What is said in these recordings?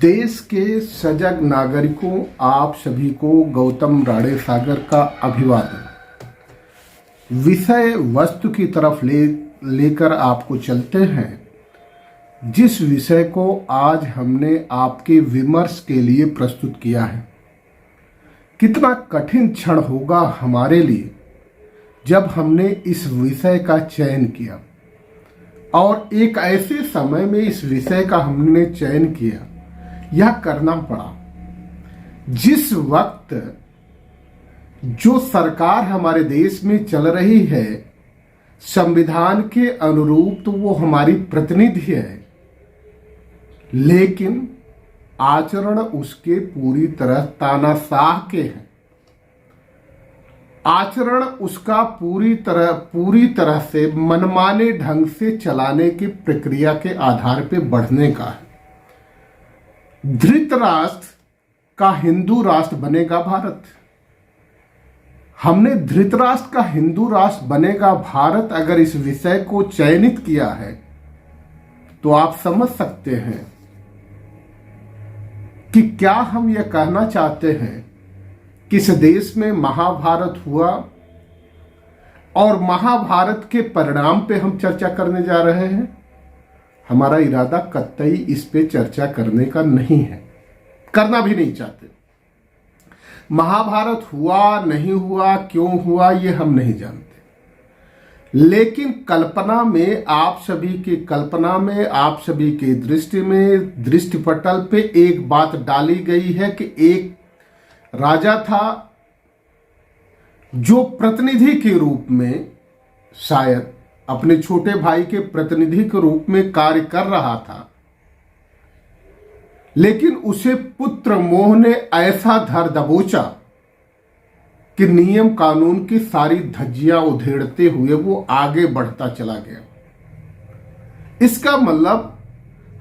देश के सजग नागरिकों, आप सभी को गौतम राणेसागर का अभिवादन। विषय वस्तु की तरफ लेकर आपको चलते हैं, जिस विषय को आज हमने आपके विमर्श के लिए प्रस्तुत किया है। कितना कठिन क्षण होगा हमारे लिए जब हमने इस विषय का चयन किया, और एक ऐसे समय में इस विषय का हमने चयन किया, यह करना पड़ा जिस वक्त जो सरकार हमारे देश में चल रही है संविधान के अनुरूप तो वो हमारी प्रतिनिधि है, लेकिन आचरण उसके पूरी तरह तानाशाह के हैं। आचरण उसका पूरी तरह से मनमाने ढंग से चलाने की प्रक्रिया के आधार पर बढ़ने का है। धृतराष्ट्र का हिंदू राष्ट्र बनेगा भारत। हमने धृतराष्ट्र का हिंदू राष्ट्र बनेगा भारत अगर इस विषय को चयनित किया है, तो आप समझ सकते हैं कि क्या हम यह कहना चाहते हैं कि इस देश में महाभारत हुआ और महाभारत के परिणाम पे हम चर्चा करने जा रहे हैं। हमारा इरादा कतई इस पे चर्चा करने का नहीं है, करना भी नहीं चाहते। महाभारत हुआ नहीं हुआ, क्यों हुआ, ये हम नहीं जानते, लेकिन कल्पना में आप सभी की कल्पना में, आप सभी के दृष्टि में, दृष्टिपटल पे एक बात डाली गई है कि एक राजा था जो प्रतिनिधि के रूप में, शायद अपने छोटे भाई के प्रतिनिधि के रूप में कार्य कर रहा था, लेकिन उसे पुत्र मोह ने ऐसा धर दबोचा कि नियम कानून की सारी धज्जियां उधेड़ते हुए वो आगे बढ़ता चला गया। इसका मतलब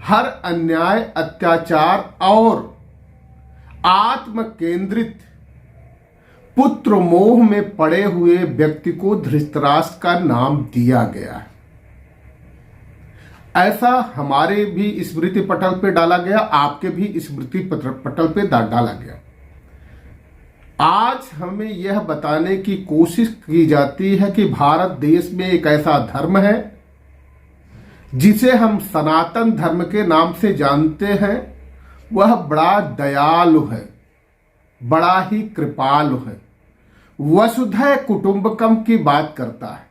हर अन्याय, अत्याचार और आत्म केंद्रित पुत्र मोह में पड़े हुए व्यक्ति को धृतराष्ट्र का नाम दिया गया है। ऐसा हमारे भी स्मृति पटल पे डाला गया, आपके भी स्मृति पटल पे डाला गया। आज हमें यह बताने की कोशिश की जाती है कि भारत देश में एक ऐसा धर्म है जिसे हम सनातन धर्म के नाम से जानते हैं। वह बड़ा दयालु है, बड़ा ही कृपालु है, वसुधैव कुटुंबकम की बात करता है।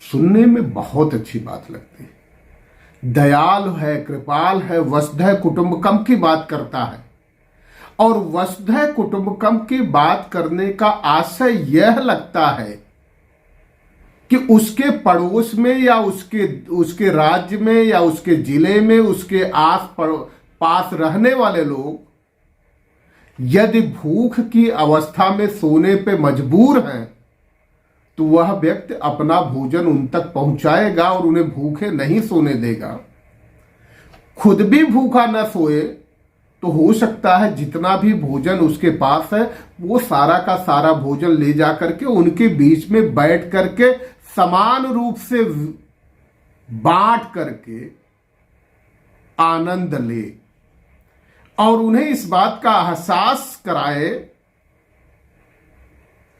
सुनने में बहुत अच्छी बात लगती है। दयालु है, कृपाल है, वसुधैव कुटुंबकम की बात करता है। और वसुधैव कुटुंबकम की बात करने का आशय यह लगता है कि उसके पड़ोस में या उसके राज्य में या उसके जिले में, उसके आस पास रहने वाले लोग यदि भूख की अवस्था में सोने पे मजबूर हैं, तो वह व्यक्ति अपना भोजन उन तक पहुंचाएगा और उन्हें भूखे नहीं सोने देगा। खुद भी भूखा न सोए तो हो सकता है जितना भी भोजन उसके पास है वो सारा का सारा भोजन ले जा करके उनके बीच में बैठ करके समान रूप से बांट करके आनंद ले, और उन्हें इस बात का एहसास कराए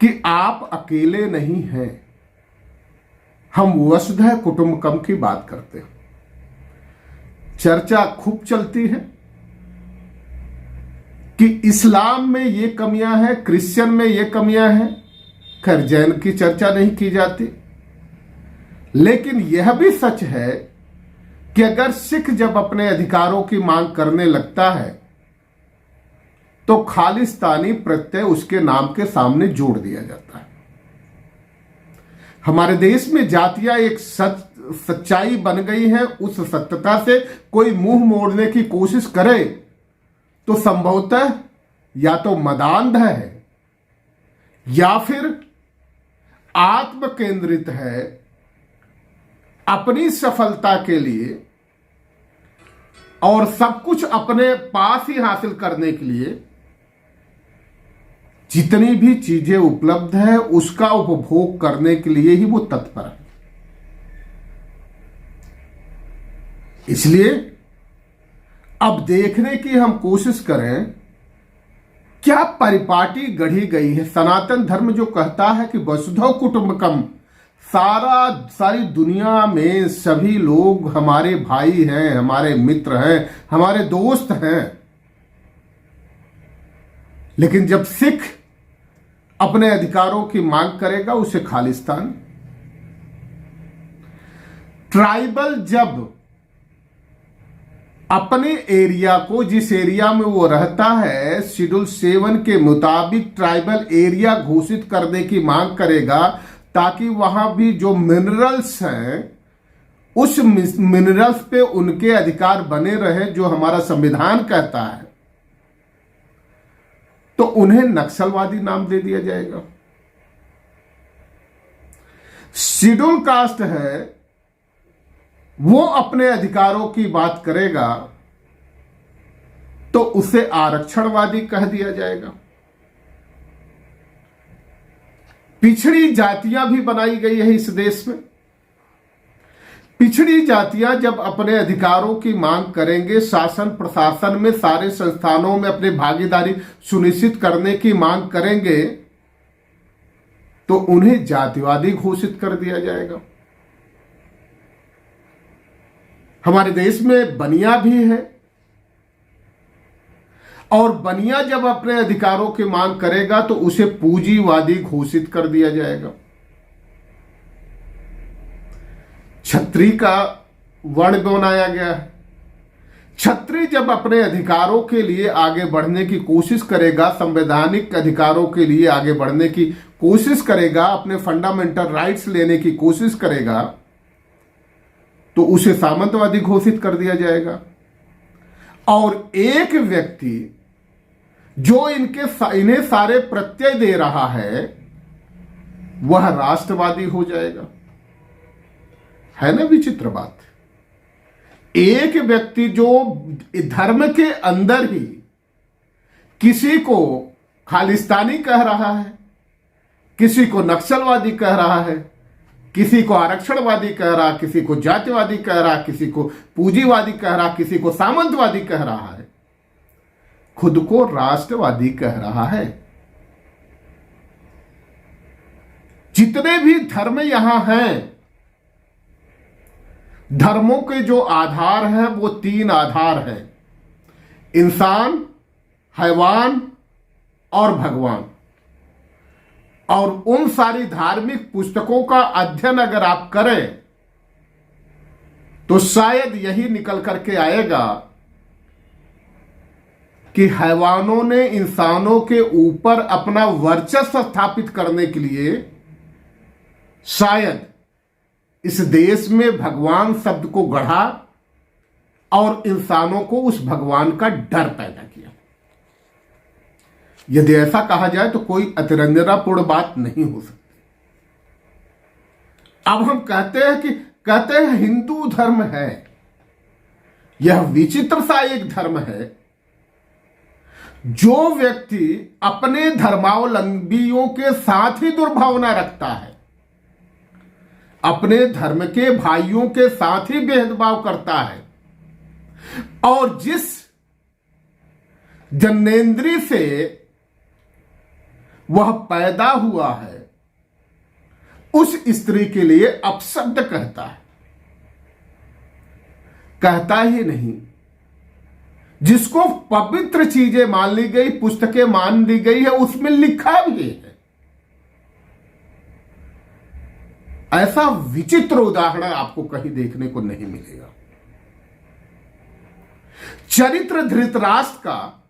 कि आप अकेले नहीं हैं। हम वसुधैव कुटुंबकम की बात करते हैं। चर्चा खूब चलती है कि इस्लाम में ये कमियां हैं, क्रिश्चियन में ये कमियां हैं। खैर, जैन की चर्चा नहीं की जाती, लेकिन यह भी सच है कि अगर सिख जब अपने अधिकारों की मांग करने लगता है तो खालिस्तानी प्रत्यय उसके नाम के सामने जोड़ दिया जाता है। हमारे देश में जातियां एक सच्चाई बन गई है। उस सत्यता से कोई मुंह मोड़ने की कोशिश करे तो संभवतः या तो मदांध है या फिर आत्म केंद्रित है, अपनी सफलता के लिए और सब कुछ अपने पास ही हासिल करने के लिए जितनी भी चीजें उपलब्ध है उसका उपभोग करने के लिए ही वो तत्पर है। इसलिए अब देखने की हम कोशिश करें क्या परिपाटी गढ़ी गई है। सनातन धर्म जो कहता है कि वसुधैव कुटुंबकम, सारी दुनिया में सभी लोग हमारे भाई हैं, हमारे मित्र हैं, हमारे दोस्त हैं। लेकिन जब सिख अपने अधिकारों की मांग करेगा उसे खालिस्तान, ट्राइबल जब अपने एरिया को, जिस एरिया में वो रहता है, शेड्यूल 7 के मुताबिक ट्राइबल एरिया घोषित करने की मांग करेगा, ताकि वहां भी जो मिनरल्स हैं उस मिनरल्स पे उनके अधिकार बने रहे जो हमारा संविधान कहता है, तो उन्हें नक्सलवादी नाम दे दिया जाएगा। शेड्यूल कास्ट है, वो अपने अधिकारों की बात करेगा तो उसे आरक्षणवादी कह दिया जाएगा। पिछड़ी जातियां भी बनाई गई है इस देश में। पिछड़ी जातियां जब अपने अधिकारों की मांग करेंगे, शासन प्रशासन में सारे संस्थानों में अपनी भागीदारी सुनिश्चित करने की मांग करेंगे, तो उन्हें जातिवादी घोषित कर दिया जाएगा। हमारे देश में बनिया भी है, और बनिया जब अपने अधिकारों की मांग करेगा तो उसे पूंजीवादी घोषित कर दिया जाएगा। क्षत्रिय का वर्ण बनाया गया है। क्षत्रिय जब अपने अधिकारों के लिए आगे बढ़ने की कोशिश करेगा, संवैधानिक अधिकारों के लिए आगे बढ़ने की कोशिश करेगा, अपने फंडामेंटल राइट्स लेने की कोशिश करेगा, तो उसे सामंतवादी घोषित कर दिया जाएगा। और एक व्यक्ति जो इन्हें सारे प्रत्यय दे रहा है वह राष्ट्रवादी हो जाएगा। है ना विचित्र बात। एक व्यक्ति जो धर्म के अंदर ही किसी को खालिस्तानी कह रहा है, किसी को नक्सलवादी कह रहा है, किसी को आरक्षणवादी कह रहा, किसी को जातिवादी कह रहा, किसी को पूंजीवादी कह रहा, किसी को सामंतवादी कह रहा है, खुद को राष्ट्रवादी कह रहा है। जितने भी धर्म यहां हैं, धर्मों के जो आधार हैं वो 3 आधार हैं: इंसान, हैवान और भगवान। और उन सारी धार्मिक पुस्तकों का अध्ययन अगर आप करें तो शायद यही निकल करके आएगा कि हैवानों ने इंसानों के ऊपर अपना वर्चस्व स्थापित करने के लिए शायद इस देश में भगवान शब्द को गढ़ा और इंसानों को उस भगवान का डर पैदा किया। यदि ऐसा कहा जाए तो कोई अतिरंजनापूर्ण बात नहीं हो सकती। अब हम कहते हैं हिंदू धर्म है। यह विचित्र सा एक धर्म है जो व्यक्ति अपने धर्मावलंबियों के साथ ही दुर्भावना रखता है, अपने धर्म के भाइयों के साथ ही भेदभाव करता है, और जिस जन्नेन्द्रिय से वह पैदा हुआ है उस स्त्री के लिए अपशब्द कहता ही नहीं। जिसको पवित्र चीजें मान ली गई, पुस्तकें मान ली गई है, उसमें लिखा भी है। ऐसा विचित्र उदाहरण आपको कहीं देखने को नहीं मिलेगा। चरित्र धृतराष्ट्र का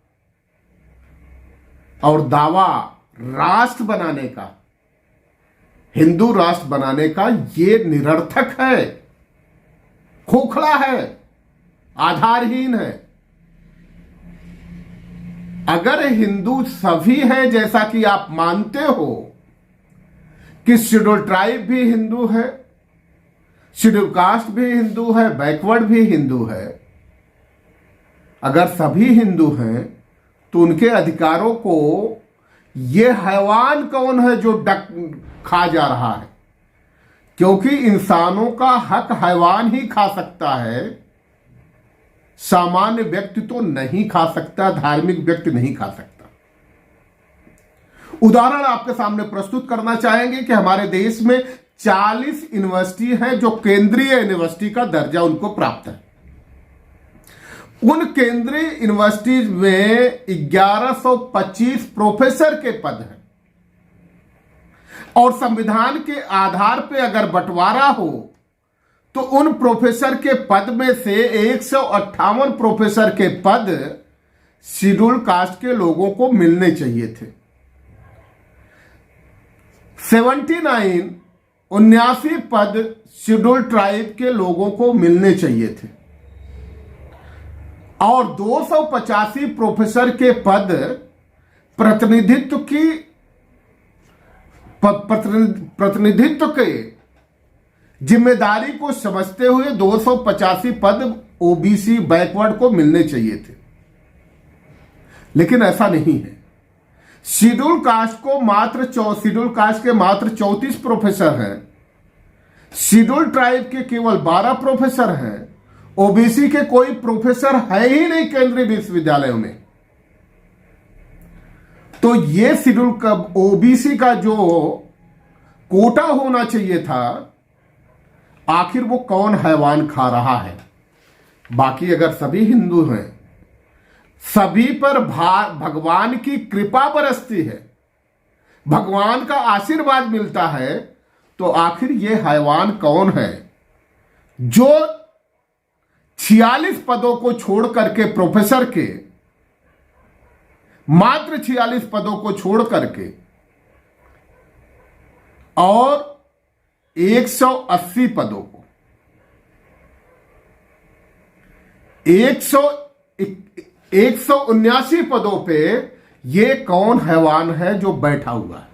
और दावा राष्ट्र बनाने का, हिंदू राष्ट्र बनाने का, यह निरर्थक है, खोखला है, आधारहीन है। अगर हिंदू सभी हैं जैसा कि आप मानते हो कि शेड्यूल ट्राइब भी हिंदू है, शेड्यूल कास्ट भी हिंदू है, बैकवर्ड भी हिंदू है, अगर सभी हिंदू हैं तो उनके अधिकारों को ये हैवान कौन है जो खा जा रहा है? क्योंकि इंसानों का हक हैवान ही खा सकता है, सामान्य व्यक्ति तो नहीं खा सकता, धार्मिक व्यक्ति नहीं खा सकता। उदाहरण आपके सामने प्रस्तुत करना चाहेंगे कि हमारे देश में 40 यूनिवर्सिटी हैं जो केंद्रीय यूनिवर्सिटी का दर्जा उनको प्राप्त है। उन केंद्रीय यूनिवर्सिटी में 1125 प्रोफेसर के पद हैं और संविधान के आधार पर अगर बंटवारा हो तो उन प्रोफेसर के पद में से 158 प्रोफेसर के पद शेड्यूल कास्ट के लोगों को मिलने चाहिए थे। 79 पद शेड्यूल ट्राइब के लोगों को मिलने चाहिए थे और 285 प्रोफेसर के पद प्रतिनिधित्व के जिम्मेदारी को समझते हुए 285 पद ओबीसी बैकवर्ड को मिलने चाहिए थे, लेकिन ऐसा नहीं है। शेड्यूल कास्ट के मात्र 34 प्रोफेसर हैं, शेड्यूल ट्राइब के केवल 12 प्रोफेसर हैं, ओबीसी के कोई प्रोफेसर है ही नहीं केंद्रीय विश्वविद्यालयों में। तो ये शेड्यूल का ओबीसी का जो कोटा होना चाहिए था, आखिर वो कौन हैवान खा रहा है? बाकी अगर सभी हिंदू हैं, सभी पर भगवान की कृपा बरसती है, भगवान का आशीर्वाद मिलता है, तो आखिर ये हैवान कौन है जो 46 पदों को छोड़ करके प्रोफेसर के मात्र 46 पदों को छोड़ करके और 180 पदों को 179 पदों पे ये कौन हैवान है जो बैठा हुआ है?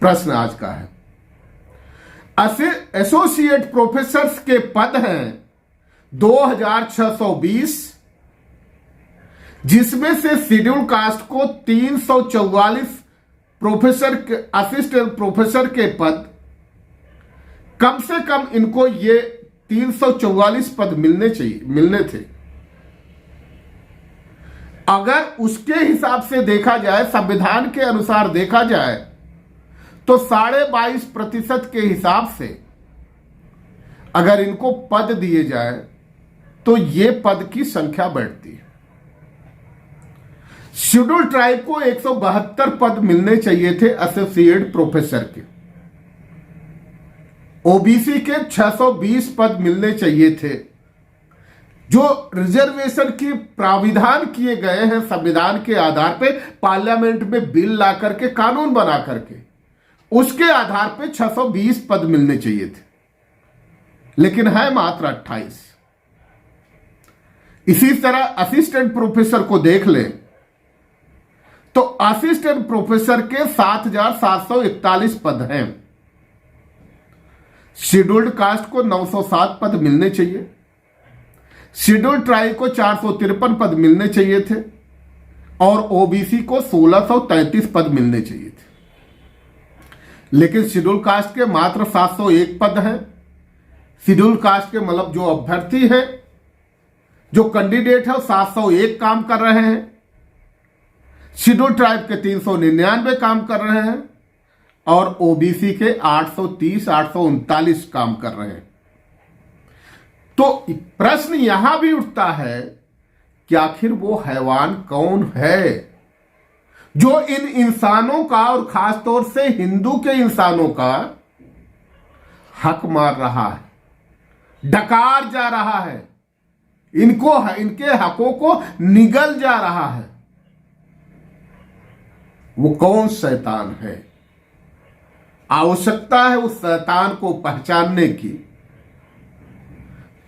प्रश्न आज का है। एसोसिएट प्रोफेसर्स के पद हैं 2620, जिसमें से शेड्यूल कास्ट को 344 प्रोफेसर के असिस्टेंट प्रोफेसर के पद, कम से कम इनको ये 344 पद मिलने थे। अगर उसके हिसाब से देखा जाए, संविधान के अनुसार देखा जाए, तो 22.5% के हिसाब से अगर इनको पद दिए जाए तो ये पद की संख्या बढ़ती है। शेड्यूल ट्राइब को 172 पद मिलने चाहिए थे एसोसिएट प्रोफेसर के, ओबीसी के 620 पद मिलने चाहिए थे। जो रिजर्वेशन की प्राविधान किए गए हैं संविधान के आधार पे, पार्लियामेंट में बिल ला करके, कानून बना करके, उसके आधार पे 620 पद मिलने चाहिए थे, लेकिन है मात्र 28। इसी तरह असिस्टेंट प्रोफेसर को देख लें तो असिस्टेंट प्रोफेसर के 7,741 पद हैं। शेड्यूल्ड कास्ट को 907 पद मिलने चाहिए, शेड्यूल ट्राइब को 453 पद मिलने चाहिए थे और ओबीसी को 1633 पद मिलने चाहिए थे, लेकिन शेड्यूल कास्ट के मात्र 701 पद हैं। शेड्यूल कास्ट के मतलब जो अभ्यर्थी है, जो कैंडिडेट है, 701 काम कर रहे हैं, शेड्यूल ट्राइब के 399 काम कर रहे हैं और ओबीसी के 830-839 काम कर रहे हैं। तो प्रश्न यहां भी उठता है कि आखिर वो हैवान कौन है जो इन इंसानों का और खासतौर से हिंदू के इंसानों का हक मार रहा है, डकार जा रहा है, इनके हकों को निगल जा रहा है? वो कौन शैतान है? आवश्यकता है उस शैतान को पहचानने की।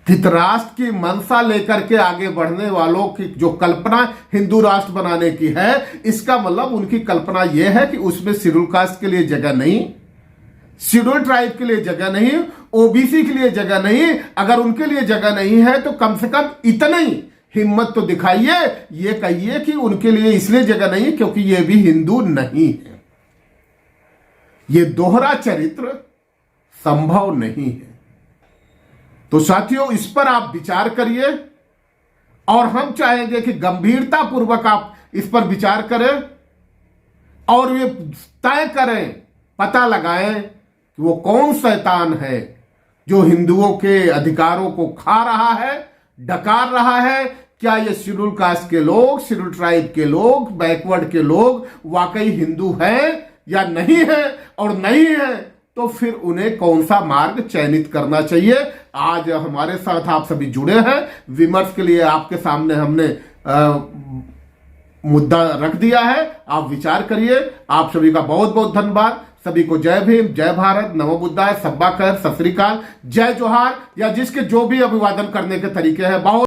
धृतराष्ट्र की मंशा लेकर के आगे बढ़ने वालों की जो कल्पना हिंदू राष्ट्र बनाने की है, इसका मतलब उनकी कल्पना यह है कि उसमें शेड्यूल कास्ट के लिए जगह नहीं, शेड्यूल ट्राइब के लिए जगह नहीं, ओबीसी के लिए जगह नहीं। अगर उनके लिए जगह नहीं है तो कम से कम इतनी हिम्मत तो दिखाइए, ये कहिए कि उनके लिए इसलिए जगह नहीं क्योंकि ये भी हिंदू नहीं है। ये दोहरा चरित्र संभव नहीं है। तो साथियों, इस पर आप विचार करिए और हम चाहेंगे कि गंभीरता पूर्वक आप इस पर विचार करें और ये तय करें, पता लगाएं कि वो कौन शैतान है जो हिंदुओं के अधिकारों को खा रहा है, डकार रहा है। क्या ये शेड्यूल कास्ट के लोग, शेड्यूल ट्राइब के लोग, बैकवर्ड के लोग वाकई हिंदू हैं या नहीं है, और नहीं है तो फिर उन्हें कौन सा मार्ग चयनित करना चाहिए। आज हमारे साथ आप सभी जुड़े हैं, विमर्श के लिए आपके सामने हमने मुद्दा रख दिया है, आप विचार करिए। आप सभी का बहुत बहुत धन्यवाद। सभी को जय भीम, जय भारत, नमो बुद्धाय, सब्बा खैर, सत श्री अकाल, जय जोहार, या जिसके जो भी अभिवादन करने के तरीके हैं। बहुत